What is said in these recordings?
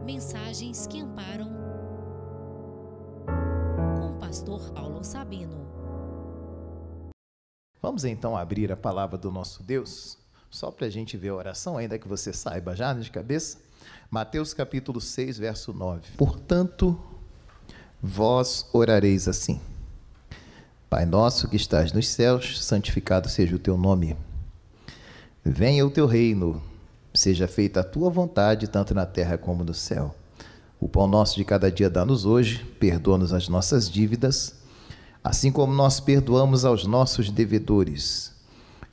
Mensagens que amparam, com o pastor Paulo Sabino. Vamos então abrir a palavra do nosso Deus, só para a gente ver a oração, ainda que você saiba já de cabeça. Mateus capítulo 6, verso 9. Portanto, vós orareis assim: Pai nosso que estás nos céus, santificado seja o teu nome. Venha o teu reino, seja feita a tua vontade, tanto na terra como no céu. O pão nosso de cada dia dá-nos hoje, perdoa-nos as nossas dívidas, assim como nós perdoamos aos nossos devedores.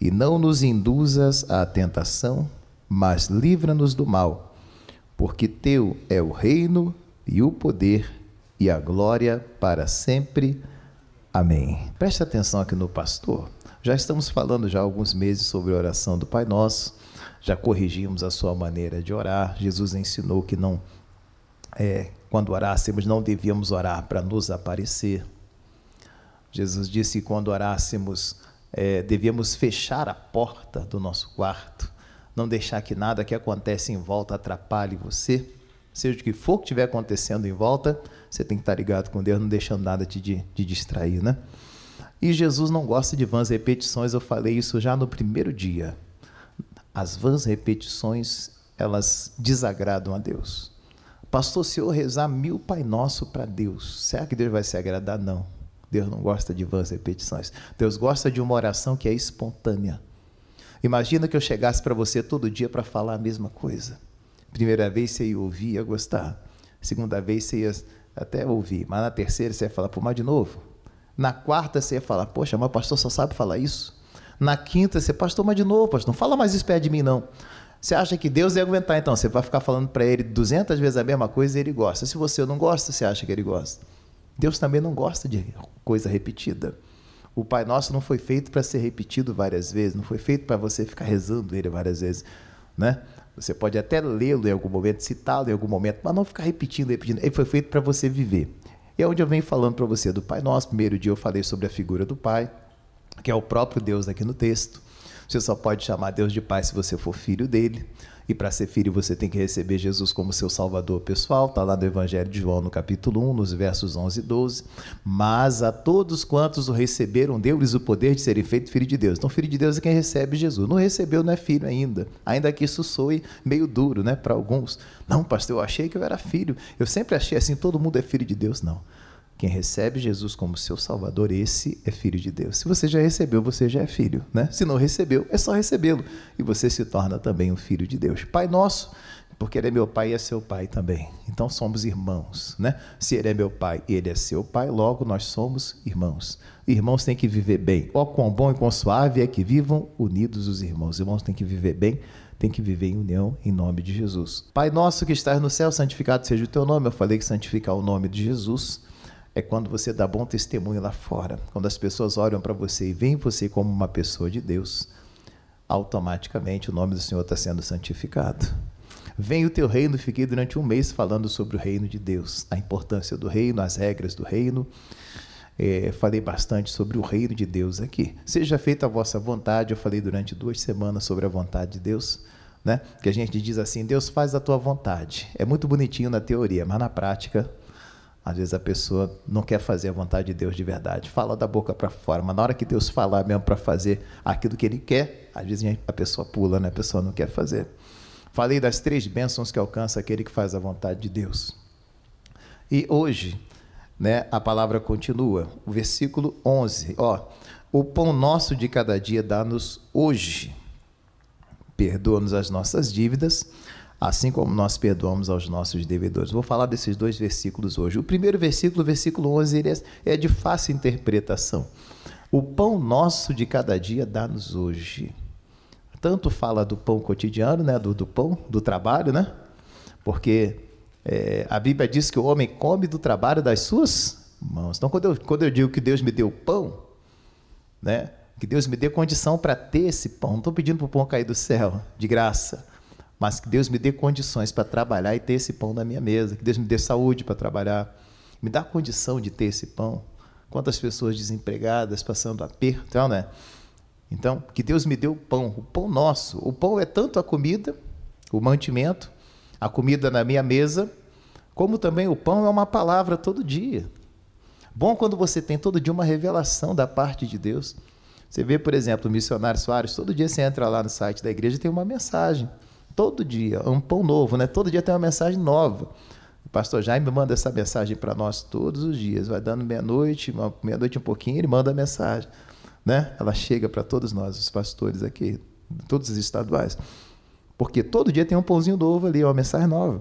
E não nos induzas à tentação, mas livra-nos do mal, porque teu é o reino e o poder e a glória para sempre. Amém. Preste atenção aqui no pastor. Já estamos falando já há alguns meses sobre a oração do Pai Nosso. Já corrigimos a sua maneira de orar. Jesus ensinou que quando orássemos não devíamos orar para nos aparecer. Jesus disse que quando orássemos devíamos fechar a porta do nosso quarto, não deixar que nada que acontece em volta atrapalhe você. Seja o que for que estiver acontecendo em volta, você tem que estar ligado com Deus, não deixando nada te distrair, né? E Jesus não gosta de vãs repetições, eu falei isso já no primeiro dia. As vãs repetições, elas desagradam a Deus. Pastor, se eu rezar 1000 Pai Nosso para Deus, será que Deus vai se agradar? Não. Deus não gosta de vãs repetições. Deus gosta de uma oração que é espontânea. Imagina que eu chegasse para você todo dia para falar a mesma coisa. Primeira vez você ia ouvir, ia gostar. Segunda vez você ia até ouvir. Mas na terceira você ia falar, pô, mas de novo. Na quarta você ia falar, poxa, mas o pastor só sabe falar isso. Na quinta você, pastor, mas de novo, pastor, não fala mais isso perto de mim, não. Você acha que Deus ia aguentar, então? Você vai ficar falando para ele 200 vezes a mesma coisa e ele gosta. Se você não gosta, você acha que ele gosta. Deus também não gosta de coisa repetida. O Pai Nosso não foi feito para ser repetido várias vezes, não foi feito para você ficar rezando ele várias vezes, né? Você pode até lê-lo em algum momento, citá-lo em algum momento, mas não ficar repetindo. Ele foi feito para você viver. E é onde eu venho falando para você do Pai Nosso. Primeiro dia eu falei sobre a figura do Pai, que é o próprio Deus aqui no texto. Você só pode chamar Deus de Pai se você for filho dele. E para ser filho você tem que receber Jesus como seu salvador pessoal. Está lá no Evangelho de João, no capítulo 1, nos versos 11 e 12. Mas a todos quantos o receberam, deu-lhes o poder de serem feitos filho de Deus. Então filho de Deus é quem recebe Jesus. Não recebeu, não é filho ainda. Ainda que isso soe meio duro, né, para alguns. Não, pastor, eu achei que eu era filho. Eu sempre achei assim, todo mundo é filho de Deus. Não. Quem recebe Jesus como seu Salvador, esse é filho de Deus. Se você já recebeu, você já é filho, né? Se não recebeu, é só recebê-lo. E você se torna também um filho de Deus. Pai nosso, porque ele é meu pai e é seu pai também. Então somos irmãos, né? Se ele é meu pai e ele é seu pai, logo nós somos irmãos. Irmãos têm que viver bem. Ó, quão bom e quão suave é que vivam unidos os irmãos. Os irmãos têm que viver bem, têm que viver em união, em nome de Jesus. Pai nosso que estás no céu, santificado seja o teu nome. Eu falei que santificar o nome de Jesus é quando você dá bom testemunho lá fora. Quando as pessoas olham para você e veem você como uma pessoa de Deus, automaticamente o nome do Senhor está sendo santificado. Vem o teu reino, fiquei durante um mês falando sobre o reino de Deus, a importância do reino, as regras do reino. Falei bastante sobre o reino de Deus aqui. Seja feita a vossa vontade, eu falei durante 2 semanas sobre a vontade de Deus, né? Que a gente diz assim, Deus faz a tua vontade. É muito bonitinho na teoria, mas na prática, às vezes a pessoa não quer fazer a vontade de Deus de verdade, fala da boca para fora, mas na hora que Deus falar mesmo para fazer aquilo que ele quer, às vezes a pessoa pula, né? A pessoa não quer fazer. Falei das 3 bênçãos que alcança aquele que faz a vontade de Deus. E hoje, né, a palavra continua, o versículo 11, o pão nosso de cada dia dá-nos hoje, perdoa-nos as nossas dívidas, assim como nós perdoamos aos nossos devedores. Vou falar desses 2 versículos hoje. O primeiro versículo, o versículo 11, ele é de fácil interpretação. O pão nosso de cada dia dá-nos hoje. Tanto fala do pão cotidiano, né, do pão, do trabalho, né? Porque a Bíblia diz que o homem come do trabalho das suas mãos. Então, quando eu digo que Deus me deu pão, né, que Deus me dê condição para ter esse pão, não estou pedindo para o pão cair do céu, de graça, mas que Deus me dê condições para trabalhar e ter esse pão na minha mesa, que Deus me dê saúde para trabalhar, me dá condição de ter esse pão. Quantas pessoas desempregadas, passando aperto, né? Então, que Deus me dê o pão nosso. O pão é tanto a comida, o mantimento, a comida na minha mesa, Como também o pão é uma palavra todo dia. Bom quando você tem todo dia uma revelação da parte de Deus. Você vê, por exemplo, o missionário Soares, todo dia você entra lá no site da igreja e tem uma mensagem. Todo dia, um pão novo, né? Todo dia tem uma mensagem nova. O pastor Jaime manda essa mensagem para nós todos os dias. Vai dando meia-noite e um pouquinho, ele manda a mensagem, né? Ela chega para todos nós, os pastores aqui, todos os estaduais. Porque todo dia tem um pãozinho novo ali, uma mensagem nova.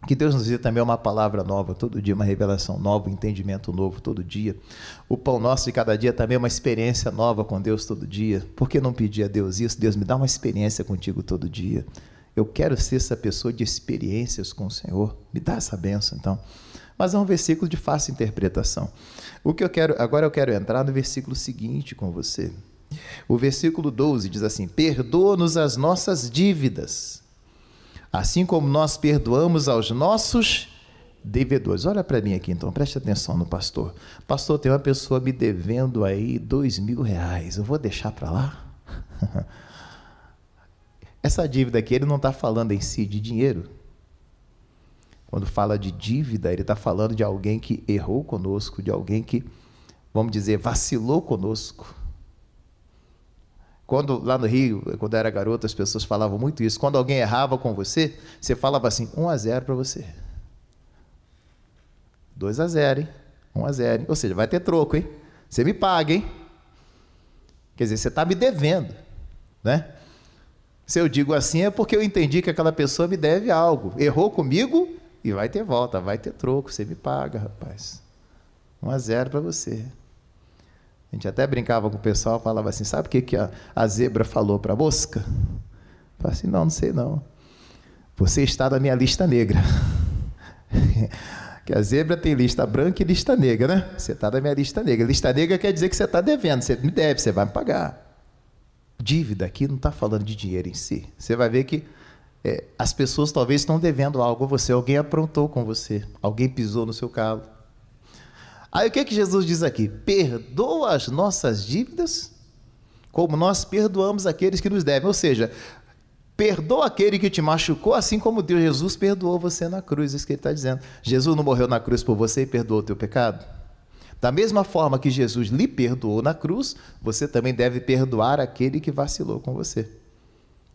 Que Deus nos dê também uma palavra nova todo dia, uma revelação nova, um entendimento novo todo dia. O pão nosso de cada dia também é uma experiência nova com Deus todo dia. Por que não pedir a Deus isso? Deus, me dá uma experiência contigo todo dia. Eu quero ser essa pessoa de experiências com o Senhor. Me dá essa bênção, então. Mas é um versículo de fácil interpretação. Agora eu quero entrar no versículo seguinte com você. O versículo 12 diz assim: perdoa-nos as nossas dívidas, assim como nós perdoamos aos nossos devedores. Olha para mim aqui, então, preste atenção no pastor. Pastor, tem uma pessoa me devendo aí R$2.000, eu vou deixar para lá? Essa dívida aqui, ele não está falando em si de dinheiro. Quando fala de dívida, ele está falando de alguém que errou conosco, de alguém que, vamos dizer, vacilou conosco. Quando, lá no Rio, quando eu era garoto, as pessoas falavam muito isso. Quando alguém errava com você, você falava assim, 1-0 para você. 2-0, hein? 1-0, hein? Ou seja, vai ter troco, hein? Você me paga, hein? Quer dizer, você está me devendo, né? Se eu digo assim, é porque eu entendi que aquela pessoa me deve algo. Errou comigo e vai ter volta, vai ter troco. Você me paga, rapaz. 1-0 para você. A gente até brincava com o pessoal, falava assim, sabe o que a zebra falou para a mosca? Falei assim, não sei não. Você está na minha lista negra. Que a zebra tem lista branca e lista negra, né? Você está na minha lista negra. Lista negra quer dizer que você está devendo, você me deve, você vai me pagar. Dívida aqui não está falando de dinheiro em si. Você vai ver que as pessoas talvez estão devendo algo a você, alguém aprontou com você, alguém pisou no seu calo. Aí o que Jesus diz aqui? Perdoa as nossas dívidas, como nós perdoamos aqueles que nos devem. Ou seja, perdoa aquele que te machucou, assim como Jesus perdoou você na cruz. Isso que ele está dizendo. Jesus não morreu na cruz por você e perdoou o teu pecado? Da mesma forma que Jesus lhe perdoou na cruz, você também deve perdoar aquele que vacilou com você.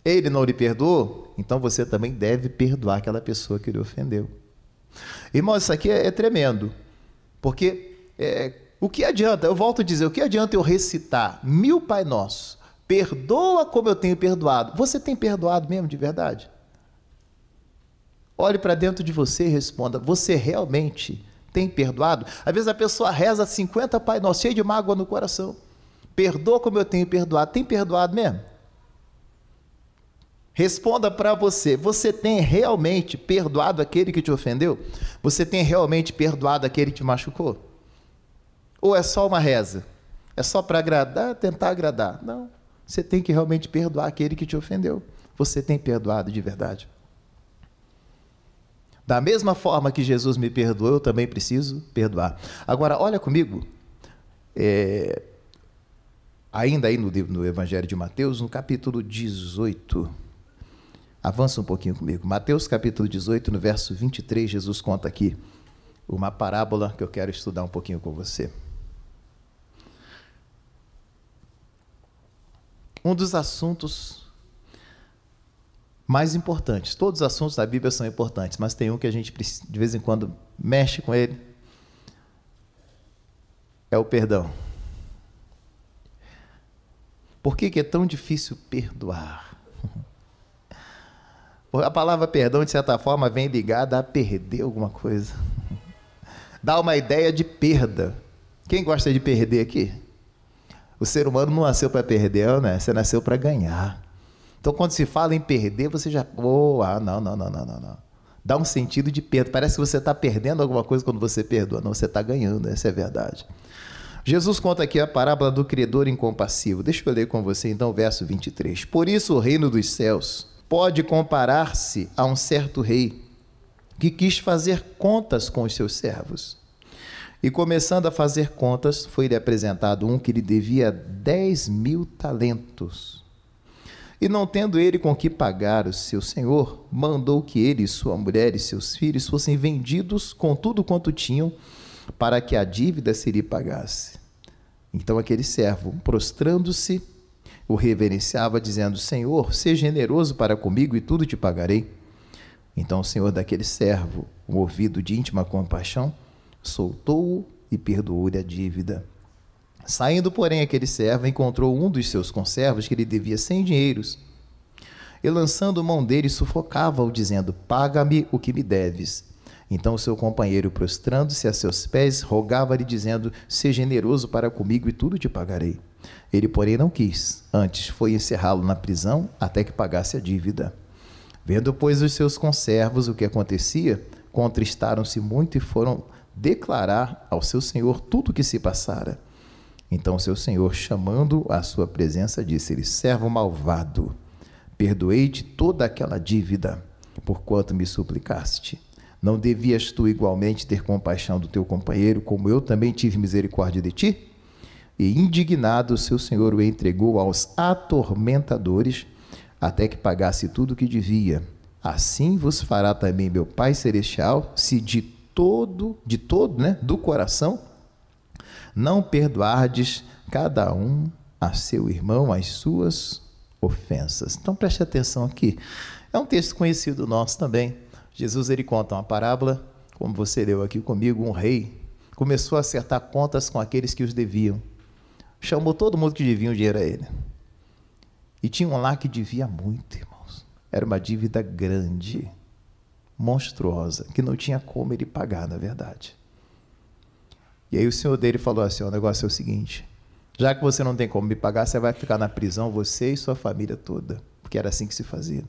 Ele não lhe perdoou? Então você também deve perdoar aquela pessoa que lhe ofendeu. Irmão, isso aqui é tremendo. Porque o que adianta, eu volto a dizer, o que adianta eu recitar 1000 Pai Nosso, perdoa como eu tenho perdoado? Você tem perdoado mesmo de verdade? Olhe para dentro de você e responda, você realmente tem perdoado? Às vezes a pessoa reza 50 Pai Nosso, cheio de mágoa no coração. Perdoa como eu tenho perdoado. Tem perdoado mesmo? Responda para você, você tem realmente perdoado aquele que te ofendeu? Você tem realmente perdoado aquele que te machucou? Ou é só uma reza? É só para agradar, tentar agradar? Não, você tem que realmente perdoar aquele que te ofendeu. Você tem perdoado de verdade? Da mesma forma que Jesus me perdoou, eu também preciso perdoar. Agora, olha comigo, ainda aí no Evangelho de Mateus, no capítulo 18, avança um pouquinho comigo. Mateus capítulo 18, no verso 23, Jesus conta aqui uma parábola que eu quero estudar um pouquinho com você. Um dos assuntos mais importantes, todos os assuntos da Bíblia são importantes, mas tem um que a gente de vez em quando mexe com ele, é o perdão. Por que é tão difícil perdoar? A palavra perdão, de certa forma, vem ligada a perder alguma coisa. Dá uma ideia de perda. Quem gosta de perder aqui? O ser humano não nasceu para perder, né? Você nasceu para ganhar. Então, quando se fala em perder, você já... não. Dá um sentido de perda. Parece que você está perdendo alguma coisa quando você perdoa. Não, você está ganhando, essa é a verdade. Jesus conta aqui a parábola do credor incompassivo. Deixa eu ler com você, então, o verso 23. Por isso, o reino dos céus pode comparar-se a um certo rei que quis fazer contas com os seus servos. E começando a fazer contas, foi-lhe apresentado um que lhe devia 10.000 talentos. E não tendo ele com que pagar o seu senhor, mandou que ele, sua mulher e seus filhos fossem vendidos com tudo quanto tinham, para que a dívida se lhe pagasse. Então aquele servo, prostrando-se, o reverenciava, dizendo: Senhor, seja generoso para comigo e tudo te pagarei. Então o senhor daquele servo, movido de íntima compaixão, soltou-o e perdoou-lhe a dívida. Saindo, porém, aquele servo encontrou um dos seus conservos que lhe devia 100 dinheiros. E lançando mão dele, sufocava-o, dizendo: Paga-me o que me deves. Então o seu companheiro, prostrando-se a seus pés, rogava-lhe, dizendo: Seja generoso para comigo e tudo te pagarei. Ele, porém, não quis. Antes foi encerrá-lo na prisão até que pagasse a dívida. Vendo, pois, os seus conservos o que acontecia, contristaram-se muito e foram declarar ao seu senhor tudo o que se passara. Então seu senhor, chamando-o à sua presença, disse-lhe: Servo malvado, perdoei-te toda aquela dívida, porquanto me suplicaste. Não devias tu igualmente ter compaixão do teu companheiro, como eu também tive misericórdia de ti? E indignado, seu senhor o entregou aos atormentadores, até que pagasse tudo o que devia. Assim vos fará também meu Pai Celestial, se do coração, não perdoardes cada um a seu irmão as suas ofensas. Então preste atenção aqui. É um texto conhecido nosso também. Jesus, ele conta uma parábola, como você leu aqui comigo. Um rei começou a acertar contas com aqueles que os deviam. Chamou todo mundo que devia o dinheiro a ele. E tinha um lá que devia muito, irmãos. Era uma dívida grande, monstruosa, que não tinha como ele pagar, na verdade. E aí o senhor dele falou assim: o negócio é o seguinte, já que você não tem como me pagar, você vai ficar na prisão, você e sua família toda, porque era assim que se fazia.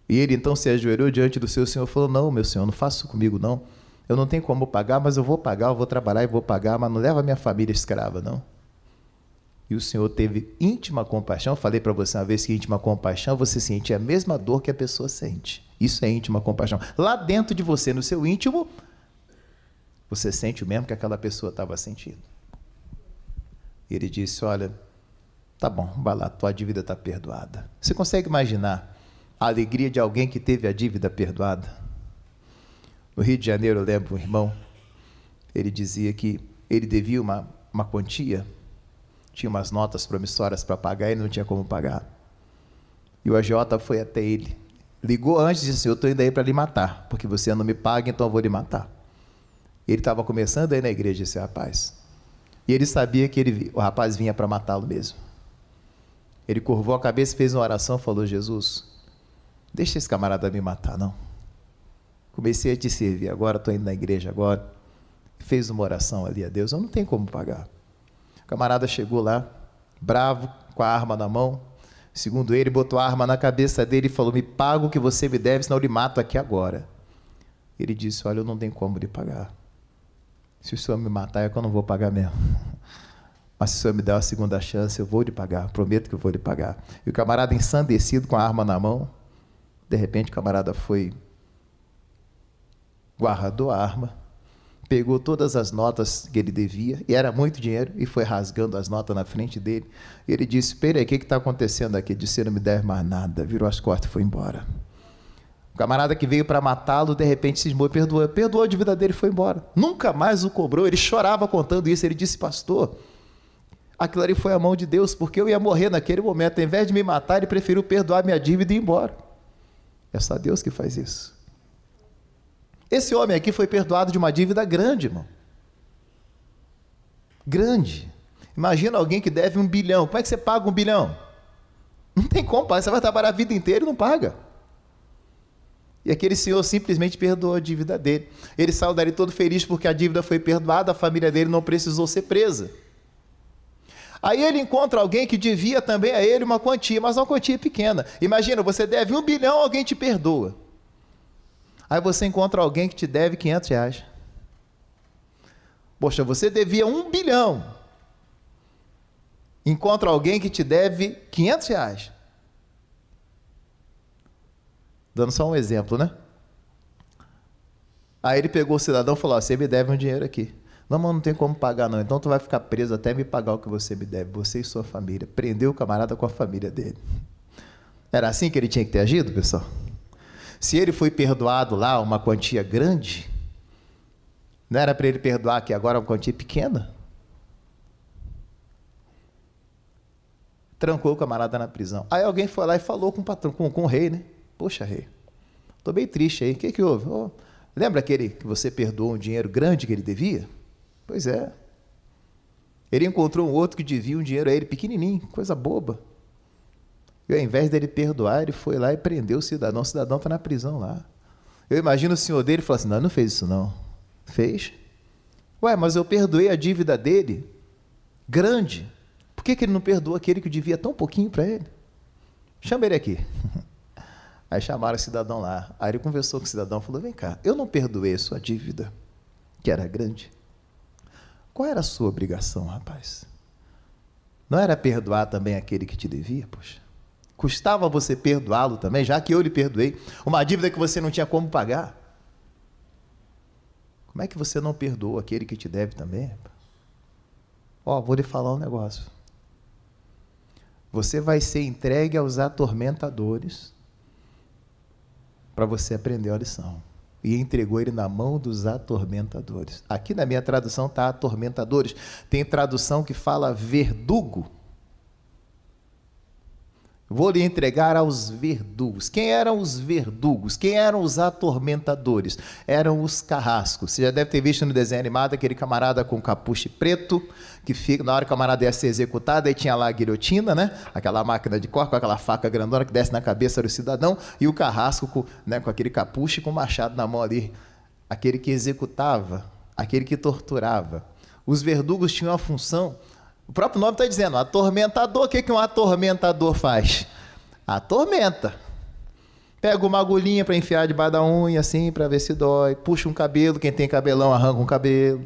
E ele então se ajoelhou diante do seu senhor e falou: não, meu senhor, não faça isso comigo não, eu não tenho como pagar, mas eu vou pagar, eu vou trabalhar e vou pagar, mas não leva a minha família escrava, não. E o senhor teve íntima compaixão. Falei para você uma vez que íntima compaixão, você sente a mesma dor que a pessoa sente. Isso é íntima compaixão. Lá dentro de você, no seu íntimo, você sente o mesmo que aquela pessoa estava sentindo. E ele disse: olha, tá bom, vai lá, tua dívida está perdoada. Você consegue imaginar a alegria de alguém que teve a dívida perdoada? No Rio de Janeiro, eu lembro um irmão, ele dizia que ele devia uma quantia, tinha umas notas promissórias para pagar e não tinha como pagar. E o agiota foi até ele, ligou antes e disse: eu estou indo aí para lhe matar, porque você não me paga, então eu vou lhe matar. Ele estava começando aí na igreja, esse rapaz. E ele sabia que o rapaz vinha para matá-lo mesmo. Ele curvou a cabeça, fez uma oração, falou: Jesus, deixa esse camarada me matar, não. Comecei a te servir agora, estou indo na igreja agora. Fez uma oração ali a Deus, eu não tenho como pagar. O camarada chegou lá, bravo, com a arma na mão. Segundo ele, botou a arma na cabeça dele e falou: me paga o que você me deve, senão eu lhe mato aqui agora. Ele disse: olha, eu não tenho como lhe pagar. Se o senhor me matar, é que eu não vou pagar mesmo. Mas se o senhor me der uma segunda chance, eu vou lhe pagar. Prometo que eu vou lhe pagar. E o camarada, ensandecido, com a arma na mão, de repente o camarada foi, guardou a arma, pegou todas as notas que ele devia, e era muito dinheiro, e foi rasgando as notas na frente dele. E ele disse: espera aí, o que está acontecendo aqui? Ele disse: você não me deve mais nada. Virou as costas e foi embora. O camarada que veio para matá-lo, de repente cismou e perdoou a dívida dele e foi embora. Nunca mais o cobrou. Ele chorava contando isso. Ele disse: pastor, aquilo ali foi a mão de Deus, porque eu ia morrer naquele momento. Ao invés de me matar, ele preferiu perdoar minha dívida e ir embora. É só Deus que faz isso. Esse homem aqui foi perdoado de uma dívida grande, irmão. Grande. Imagina alguém que deve 1 bilhão. Como é que você paga 1 bilhão? Não tem como pagar. Você vai trabalhar a vida inteira e não paga. E aquele senhor simplesmente perdoou a dívida dele. Ele saiu dali todo feliz porque a dívida foi perdoada, a família dele não precisou ser presa. Aí ele encontra alguém que devia também a ele uma quantia, mas uma quantia pequena. Imagina, você deve 1 bilhão, alguém te perdoa. Aí você encontra alguém que te deve 500 reais. Poxa, você devia 1 bilhão. Encontra alguém que te deve 500 reais. Dando só um exemplo, né? Aí ele pegou o cidadão e falou: você me deve um dinheiro aqui. Não, mas não tem como pagar não. Então tu vai ficar preso até me pagar o que você me deve. Você e sua família. Prendeu o camarada com a família dele. Era assim que ele tinha que ter agido, pessoal? Se ele foi perdoado lá uma quantia grande, não era para ele perdoar aqui agora uma quantia pequena? Trancou o camarada na prisão. Aí alguém foi lá e falou com o patrão, com o rei, né? Poxa, rei, estou bem triste aí. O que houve? Oh, lembra aquele que você perdoou um dinheiro grande que ele devia? Pois é. Ele encontrou um outro que devia um dinheiro a ele pequenininho, coisa boba. E ao invés dele perdoar, ele foi lá e prendeu o cidadão está na prisão lá. Eu imagino o senhor dele falar assim, não, não fez isso não. Fez? Ué, mas eu perdoei a dívida dele, grande. Por que ele não perdoou aquele que devia tão pouquinho para ele? Chama ele aqui. Aí chamaram o cidadão lá. Aí ele conversou com o cidadão e falou, vem cá, eu não perdoei a sua dívida, que era grande. Qual era a sua obrigação, rapaz? Não era perdoar também aquele que te devia, poxa? Custava você perdoá-lo também, já que eu lhe perdoei, uma dívida que você não tinha como pagar. Como é que você não perdoou aquele que te deve também? Ó, vou lhe falar um negócio. Você vai ser entregue aos atormentadores para você aprender a lição. E entregou ele na mão dos atormentadores. Aqui na minha tradução está atormentadores. Tem tradução que fala verdugo. Vou lhe entregar aos verdugos. Quem eram os verdugos? Quem eram os atormentadores? Eram os carrascos. Você já deve ter visto no desenho animado aquele camarada com capuche preto, que fica, na hora que o camarada ia ser executado, aí tinha lá a guilhotina, né? Aquela máquina de corte, com aquela faca grandona que desce na cabeça do cidadão, e o carrasco com aquele capuche com o machado na mão ali. Aquele que executava, aquele que torturava. Os verdugos tinham a função... O próprio nome está dizendo, atormentador. O que um atormentador faz? Atormenta. Pega uma agulhinha para enfiar debaixo da unha, assim, para ver se dói. Puxa um cabelo, quem tem cabelão arranca um cabelo.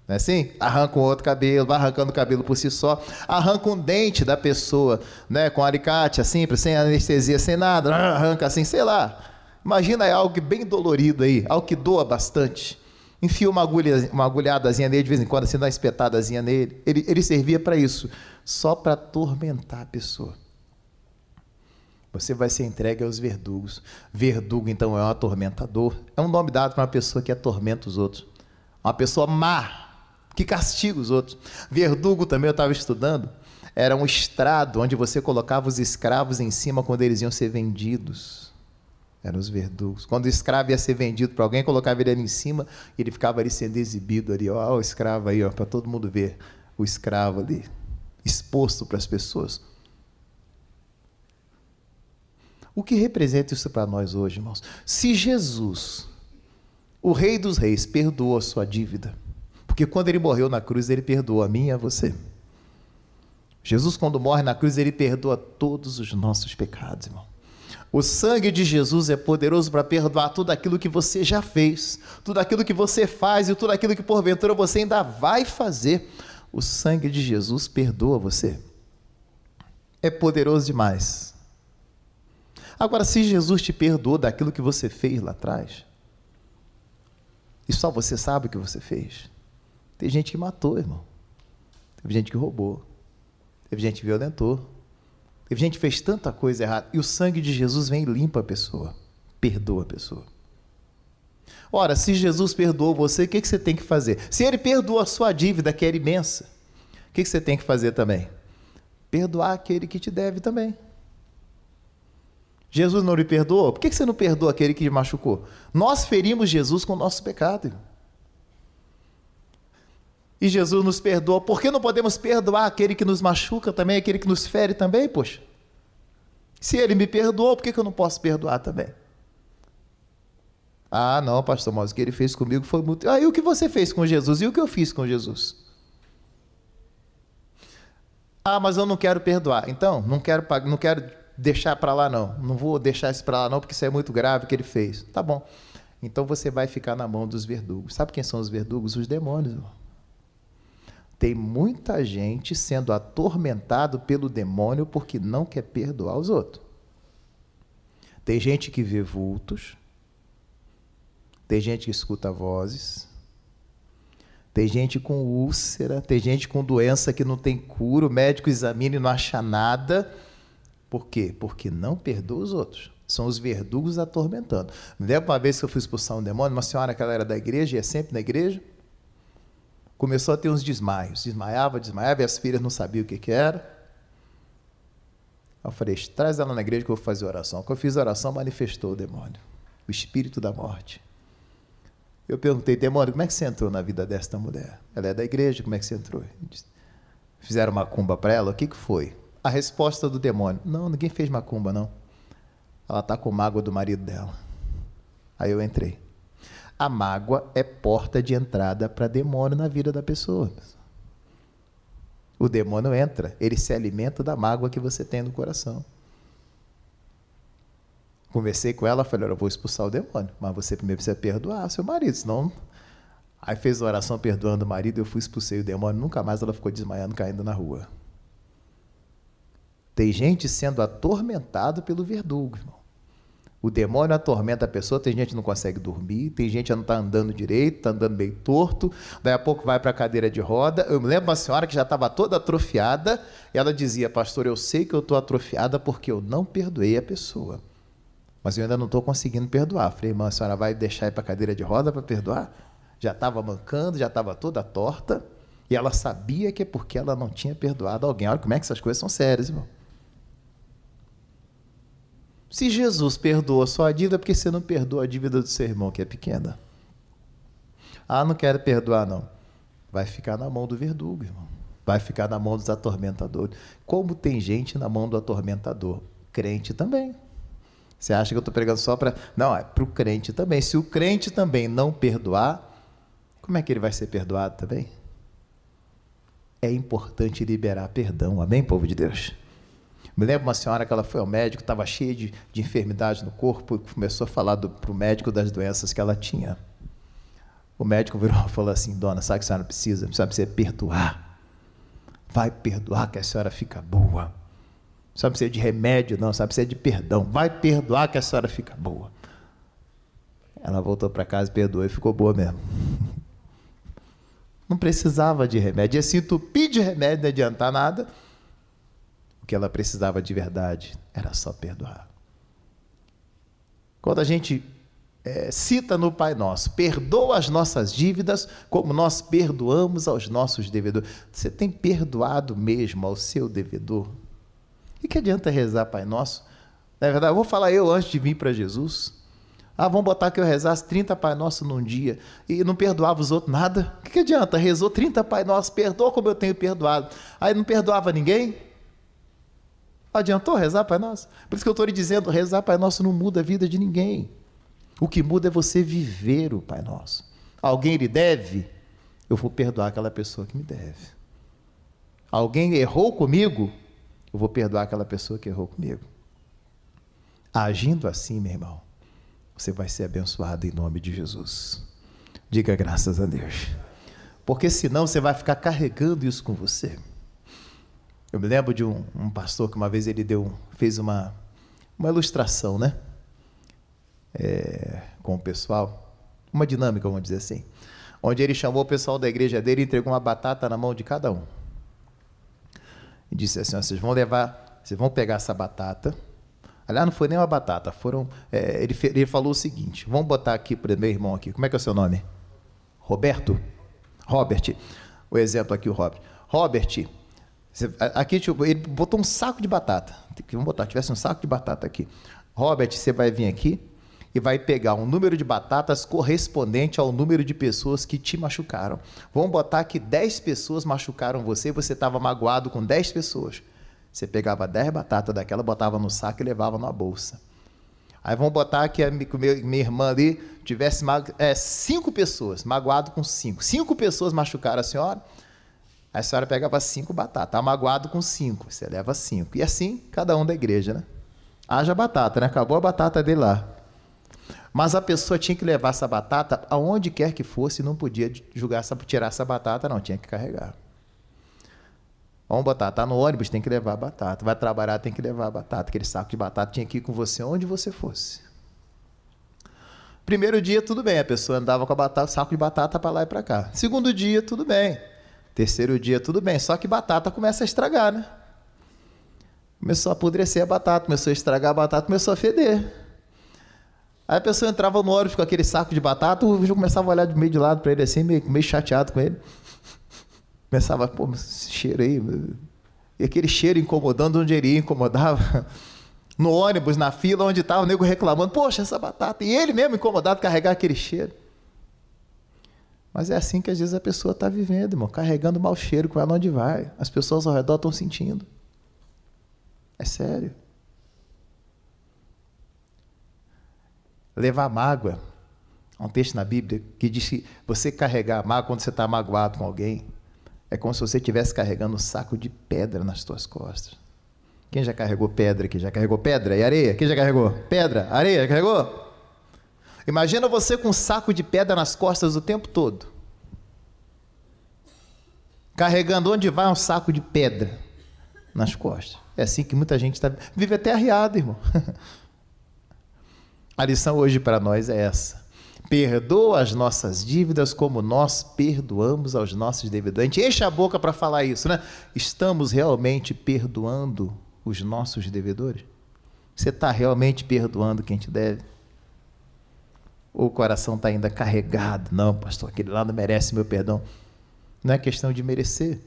Não é assim? Arranca um outro cabelo, vai arrancando o cabelo por si só. Arranca um dente da pessoa, né, com alicate, assim, sem anestesia, sem nada. Arranca assim, sei lá. Imagina algo bem dolorido aí, algo que doa bastante. Enfia uma agulhadazinha nele, de vez em quando, assim, dá uma espetadazinha nele. Ele servia para isso, só para atormentar a pessoa. Você vai ser entregue aos verdugos. Verdugo, então, é um atormentador. É um nome dado para uma pessoa que atormenta os outros. Uma pessoa má, que castiga os outros. Verdugo também, eu estava estudando, era um estrado onde você colocava os escravos em cima quando eles iam ser vendidos. Eram os verdugos. Quando o escravo ia ser vendido para alguém, colocava ele ali em cima e ele ficava ali sendo exibido ali, ó, o escravo aí, ó, para todo mundo ver o escravo ali, exposto para as pessoas. O que representa isso para nós hoje, irmãos? Se Jesus, o Rei dos Reis, perdoou a sua dívida, porque quando ele morreu na cruz, ele perdoou a mim e a você. Jesus, quando morre na cruz, ele perdoa todos os nossos pecados, irmão. O sangue de Jesus é poderoso para perdoar tudo aquilo que você já fez, tudo aquilo que você faz e tudo aquilo que porventura você ainda vai fazer. O sangue de Jesus perdoa você. É poderoso demais. Agora, se Jesus te perdoou daquilo que você fez lá atrás, e só você sabe o que você fez, tem gente que matou, irmão. Teve gente que roubou. Teve gente que violentou. Teve gente que fez tanta coisa errada. E o sangue de Jesus vem e limpa a pessoa. Perdoa a pessoa. Ora, se Jesus perdoou você, o que você tem que fazer? Se ele perdoou a sua dívida, que era imensa, o que você tem que fazer também? Perdoar aquele que te deve também. Jesus não lhe perdoou? Por que você não perdoa aquele que te machucou? Nós ferimos Jesus com o nosso pecado, irmão. E Jesus nos perdoa. Por que não podemos perdoar aquele que nos machuca também, aquele que nos fere também, poxa? Se ele me perdoou, por que eu não posso perdoar também? Ah, não, pastor, mas o que ele fez comigo foi muito... Ah, e o que você fez com Jesus? E o que eu fiz com Jesus? Ah, mas eu não quero perdoar. Então, não quero deixar para lá, não. Não vou deixar isso para lá, não, porque isso é muito grave o que ele fez. Tá bom. Então você vai ficar na mão dos verdugos. Sabe quem são os verdugos? Os demônios, irmão. Tem muita gente sendo atormentado pelo demônio porque não quer perdoar os outros. Tem gente que vê vultos, tem gente que escuta vozes, tem gente com úlcera, tem gente com doença que não tem cura, o médico examina e não acha nada, Por quê? Porque não perdoa os outros. São os verdugos atormentando. Me lembro uma vez que eu fui expulsar um demônio, uma senhora que ela era da igreja, ia sempre na igreja, começou a ter uns desmaios. Desmaiava, e as filhas não sabiam o que era. Eu falei, traz ela na igreja que eu vou fazer oração. Quando eu fiz a oração, manifestou o demônio, o espírito da morte. Eu perguntei, demônio, como é que você entrou na vida desta mulher? Ela é da igreja, como é que você entrou? Fizeram macumba para ela? O que foi? A resposta do demônio, não, ninguém fez macumba, não. Ela está com mágoa do marido dela. Aí eu entrei. A mágoa é porta de entrada para demônio na vida da pessoa. O demônio entra, ele se alimenta da mágoa que você tem no coração. Conversei com ela, falei, eu vou expulsar o demônio, mas você primeiro precisa perdoar seu marido, senão... Aí fez a oração perdoando o marido, eu fui expulsei o demônio, nunca mais ela ficou desmaiando, caindo na rua. Tem gente sendo atormentado pelo verdugo, irmão. O demônio atormenta a pessoa, tem gente que não consegue dormir, tem gente que não está andando direito, está andando meio torto, daí a pouco vai para a cadeira de roda. Eu me lembro de uma senhora que já estava toda atrofiada, e ela dizia, pastor, eu sei que eu estou atrofiada porque eu não perdoei a pessoa, mas eu ainda não estou conseguindo perdoar. Falei, irmã, a senhora vai deixar ir para a cadeira de roda para perdoar? Já estava mancando, já estava toda torta, e ela sabia que é porque ela não tinha perdoado alguém. Olha como é que essas coisas são sérias, irmão. Se Jesus perdoa só a dívida, por que você não perdoa a dívida do seu irmão, que é pequena? Ah, não quero perdoar, não. Vai ficar na mão do verdugo, irmão. Vai ficar na mão dos atormentadores. Como tem gente na mão do atormentador? Crente também. Você acha que eu estou pregando só para... Não, é para o crente também. Se o crente também não perdoar, como é que ele vai ser perdoado também? É importante liberar perdão. Amém, povo de Deus? Me lembro uma senhora que ela foi ao médico, estava cheia de enfermidade no corpo, e começou a falar para o médico das doenças que ela tinha. O médico virou e falou assim, dona, sabe o que a senhora precisa? A senhora precisa perdoar. Vai perdoar que a senhora fica boa. A senhora precisa de remédio, não, a senhora precisa de perdão. Vai perdoar que a senhora fica boa. Ela voltou para casa, perdoou e ficou boa mesmo. Não precisava de remédio. E assim, entupir de remédio não adianta nada. O que ela precisava de verdade era só perdoar. Quando a gente cita no Pai Nosso, perdoa as nossas dívidas como nós perdoamos aos nossos devedores. Você tem perdoado mesmo ao seu devedor? E que adianta rezar Pai Nosso? Na verdade, eu vou falar eu antes de vir para Jesus. Ah, vamos botar que eu rezasse 30 Pai Nosso num dia e não perdoava os outros nada. O que adianta? Rezou 30 Pai Nosso, perdoa como eu tenho perdoado. Aí não perdoava ninguém? Adiantou rezar Pai Nosso? Por isso que eu estou lhe dizendo, rezar Pai Nosso não muda a vida de ninguém. O que muda é você viver o Pai Nosso. Alguém lhe deve? Eu vou perdoar aquela pessoa que me deve. Alguém errou comigo? Eu vou perdoar aquela pessoa que errou comigo. Agindo assim, meu irmão, você vai ser abençoado em nome de Jesus. Diga graças a Deus. Porque senão você vai ficar carregando isso com você. Eu me lembro de um pastor que uma vez ele fez uma ilustração, né? Com o pessoal, uma dinâmica, vamos dizer assim, onde ele chamou o pessoal da igreja dele e entregou uma batata na mão de cada um. E disse assim, vocês vão pegar essa batata. Aliás, não foi nem uma batata, ele falou o seguinte, vamos botar aqui para o meu irmão aqui, como é que é o seu nome? Roberto? Robert, o exemplo aqui, o Robert. Robert, aqui ele botou um saco de batata, vamos botar, tivesse um saco de batata aqui. Robert, você vai vir aqui e vai pegar um número de batatas correspondente ao número de pessoas que te machucaram. Vamos botar que 10 pessoas machucaram você e você estava magoado com 10 pessoas. Você pegava 10 batatas daquela, botava no saco e levava na bolsa. Aí vamos botar que minha irmã ali tivesse 5 pessoas, magoado com 5. 5 pessoas machucaram a senhora, a senhora pegava 5 batatas, está magoado com 5, você leva 5. E assim, cada um da igreja, né? Haja batata, né? Acabou a batata dele lá. Mas a pessoa tinha que levar essa batata aonde quer que fosse, não podia tirar essa batata, não, tinha que carregar. Vamos botar, está no ônibus, tem que levar a batata. Vai trabalhar, tem que levar a batata. Aquele saco de batata tinha que ir com você onde você fosse. Primeiro dia, tudo bem, a pessoa andava com o saco de batata para lá e para cá. Segundo dia, tudo bem. Terceiro dia, tudo bem, só que batata começa a estragar, né? Começou a apodrecer a batata, começou a estragar a batata, começou a feder. Aí a pessoa entrava no ônibus com aquele saco de batata, o Ju começava a olhar de meio de lado para ele assim, meio chateado com ele. Começava, pô, esse cheiro aí. E aquele cheiro incomodando onde ele ia, incomodava. No ônibus, na fila, onde estava o nego reclamando, poxa, essa batata. E ele mesmo incomodado de carregar aquele cheiro. Mas é assim que às vezes a pessoa está vivendo, irmão, carregando mau cheiro com ela onde vai. As pessoas ao redor estão sentindo. É sério. Levar mágoa. Há um texto na Bíblia que diz que você carregar mágoa quando você está magoado com alguém é como se você estivesse carregando um saco de pedra nas suas costas. Quem já carregou pedra aqui? Já carregou pedra e areia? Quem já carregou? Pedra, areia, já carregou? Imagina você com um saco de pedra nas costas o tempo todo. Carregando onde vai um saco de pedra nas costas. É assim que muita gente vive até arriado, irmão. A lição hoje para nós é essa. Perdoa as nossas dívidas como nós perdoamos aos nossos devedores. A gente enche a boca para falar isso, né? Estamos realmente perdoando os nossos devedores? Você está realmente perdoando quem te deve? Ou o coração está ainda carregado? Não, pastor, aquele lá não merece meu perdão. Não é questão de merecer.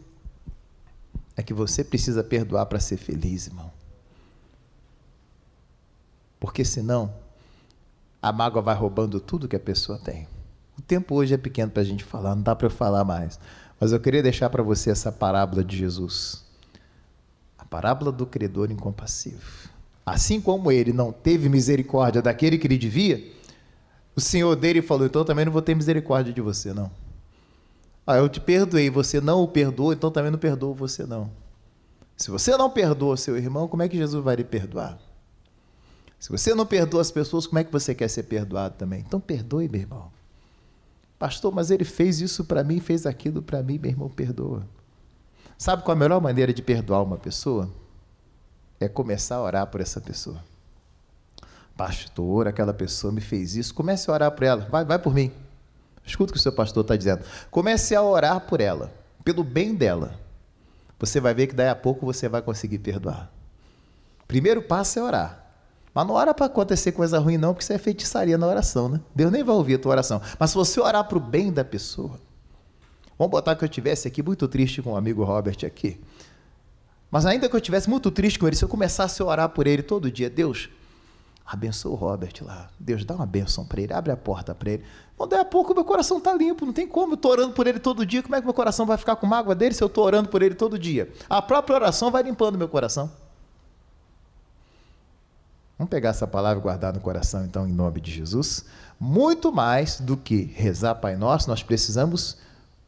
É que você precisa perdoar para ser feliz, irmão. Porque senão a mágoa vai roubando tudo que a pessoa tem. O tempo hoje é pequeno para a gente falar, não dá para eu falar mais. Mas eu queria deixar para você essa parábola de Jesus. A parábola do credor incompassivo. Assim como ele não teve misericórdia daquele que lhe devia, o senhor dele falou, então também não vou ter misericórdia de você, não. Eu te perdoei, você não o perdoou, então também não perdoo você, não. Se você não perdoa seu irmão, como é que Jesus vai lhe perdoar? Se você não perdoa as pessoas, como é que você quer ser perdoado também? Então perdoe, meu irmão. Pastor, mas ele fez isso para mim, fez aquilo para mim, meu irmão, perdoa. Sabe qual a melhor maneira de perdoar uma pessoa? É começar a orar por essa pessoa. Pastor, aquela pessoa me fez isso. Comece a orar por ela. Vai por mim. Escuta o que o seu pastor está dizendo. Comece a orar por ela, pelo bem dela. Você vai ver que daí a pouco você vai conseguir perdoar. Primeiro passo é orar. Mas não ora para acontecer coisa ruim não, porque isso é feitiçaria na oração, né? Deus nem vai ouvir a tua oração. Mas se você orar para o bem da pessoa, vamos botar que eu estivesse aqui muito triste com o amigo Robert aqui. Mas ainda que eu estivesse muito triste com ele, se eu começasse a orar por ele todo dia, Deus, abençoa o Robert lá. Deus, dá uma bênção para ele, abre a porta para ele. Bom, daí a pouco meu coração está limpo, não tem como, eu estou orando por ele todo dia, como é que meu coração vai ficar com mágoa dele se eu estou orando por ele todo dia? A própria oração vai limpando meu coração. Vamos pegar essa palavra e guardar no coração, então, em nome de Jesus. Muito mais do que rezar Pai Nosso, nós precisamos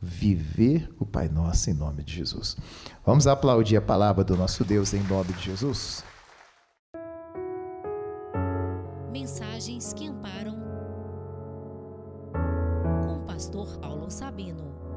viver o Pai Nosso em nome de Jesus. Vamos aplaudir a palavra do nosso Deus em nome de Jesus. Mensagens que amparam com o pastor Paulo Sabino.